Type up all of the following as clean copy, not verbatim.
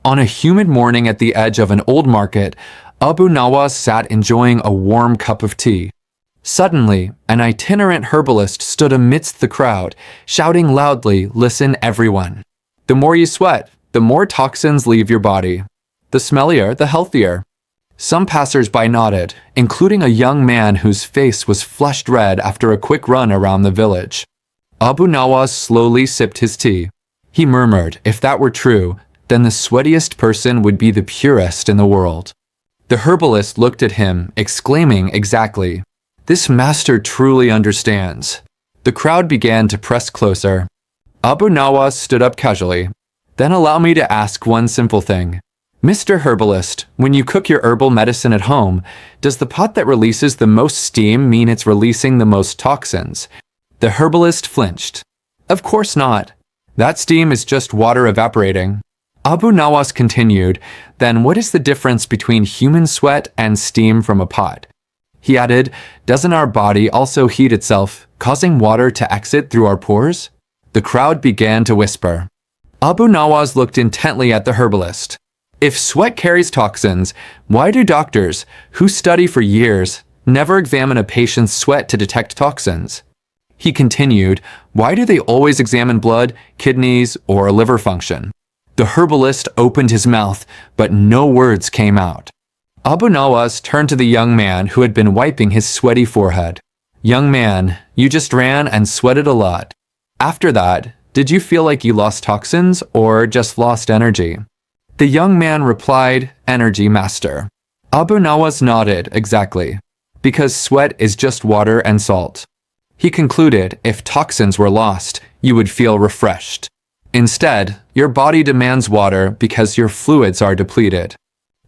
On a humid morning at the edge of an old market, Abu Nawas sat enjoying a warm cup of tea. Suddenly, an itinerant herbalist stood amidst the crowd, shouting loudly, "Listen, everyone. The more you sweat, the more toxins leave your body. The smellier, the healthier." Some passers-by nodded, including a young man whose face was flushed red after a quick run around the village. Abu Nawas slowly sipped his tea. He murmured, if that were true, then the sweatiest person would be the purest in the world. The herbalist looked at him, exclaiming, "Exactly. This master truly understands." The crowd began to press closer. Abu Nawas stood up casually. "Then allow me to ask one simple thing. Mr. Herbalist, when you cook your herbal medicine at home, does the pot that releases the most steam mean it's releasing the most toxins?" The herbalist flinched. "Of course not. That steam is just water evaporating." Abu Nawas continued, "Then what is the difference between human sweat and steam from a pot?" He added, "Doesn't our body also heat itself, causing water to exit through our pores?" The crowd began to whisper. Abu Nawas looked intently at the herbalist. "If sweat carries toxins, why do doctors, who study for years, never examine a patient's sweat to detect toxins?" He continued, "Why do they always examine blood, kidneys, or liver function?" The herbalist opened his mouth, but no words came out. Abu Nawas turned to the young man who had been wiping his sweaty forehead. "Young man, you just ran and sweated a lot. After that, did you feel like you lost toxins or just lost energy?" The young man replied, "Energy, master." Abu Nawas nodded, "Exactly. Because sweat is just water and salt." He concluded, if toxins were lost, you would feel refreshed. Instead, your body demands water because your fluids are depleted.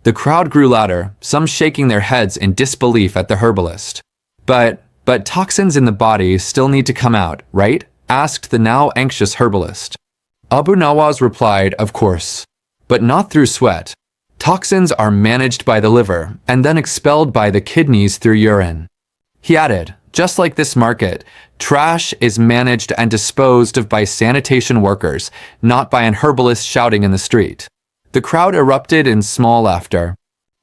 The crowd grew louder, some shaking their heads in disbelief at the herbalist. But toxins in the body still need to come out, right?" asked the now anxious herbalist. Abu Nawas replied, "Of course, but not through sweat. Toxins are managed by the liver and then expelled by the kidneys through urine." He added, "Just like this market, trash is managed and disposed of by sanitation workers, not by an herbalist shouting in the street." The crowd erupted in small laughter.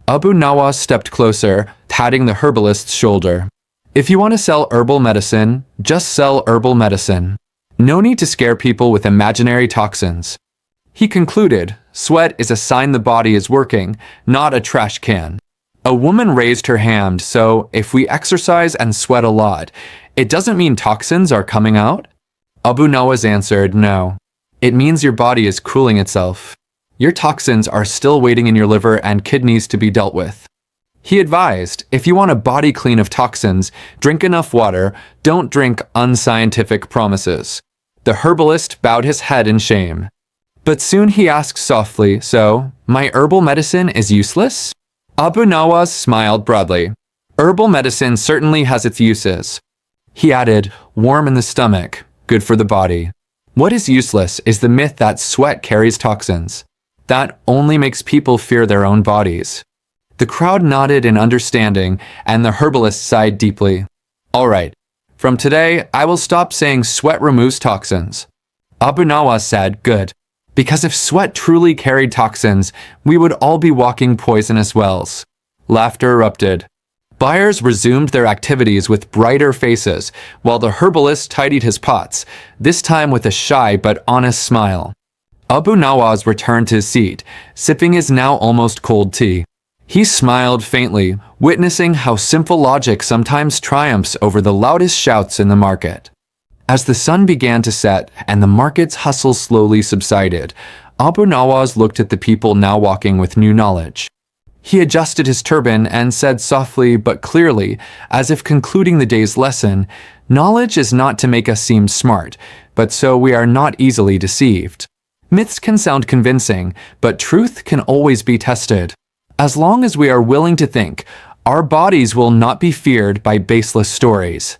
Abu Nawas stepped closer, patting the herbalist's shoulder. "If you want to sell herbal medicine, just sell herbal medicine. No need to scare people with imaginary toxins." He concluded, "Sweat is a sign the body is working, not a trash can." A woman raised her hand, "So, if we exercise and sweat a lot, it doesn't mean toxins are coming out?" Abu Nawas answered, "No. It means your body is cooling itself. Your toxins are still waiting in your liver and kidneys to be dealt with." He advised, if you want a body clean of toxins, drink enough water, don't drink unscientific promises. The herbalist bowed his head in shame. But soon he asked softly, "So, my herbal medicine is useless?" Abu Nawas smiled broadly. "Herbal medicine certainly has its uses." He added, "Warm in the stomach, good for the body. What is useless is the myth that sweat carries toxins. That only makes people fear their own bodies." The crowd nodded in understanding, and the herbalist sighed deeply. "All right, from today, I will stop saying sweat removes toxins." Abu Nawas said, "Good. Because if sweat truly carried toxins, we would all be walking poisonous wells." Laughter erupted. Buyers resumed their activities with brighter faces, while the herbalist tidied his pots, this time with a shy but honest smile. Abu Nawas returned to his seat, sipping his now almost cold tea. He smiled faintly, witnessing how simple logic sometimes triumphs over the loudest shouts in the market. As the sun began to set and the market's hustle slowly subsided, Abu Nawas looked at the people now walking with new knowledge. He adjusted his turban and said softly but clearly, as if concluding the day's lesson, "Knowledge is not to make us seem smart, but so we are not easily deceived. Myths can sound convincing, but truth can always be tested. As long as we are willing to think, our bodies will not be feared by baseless stories."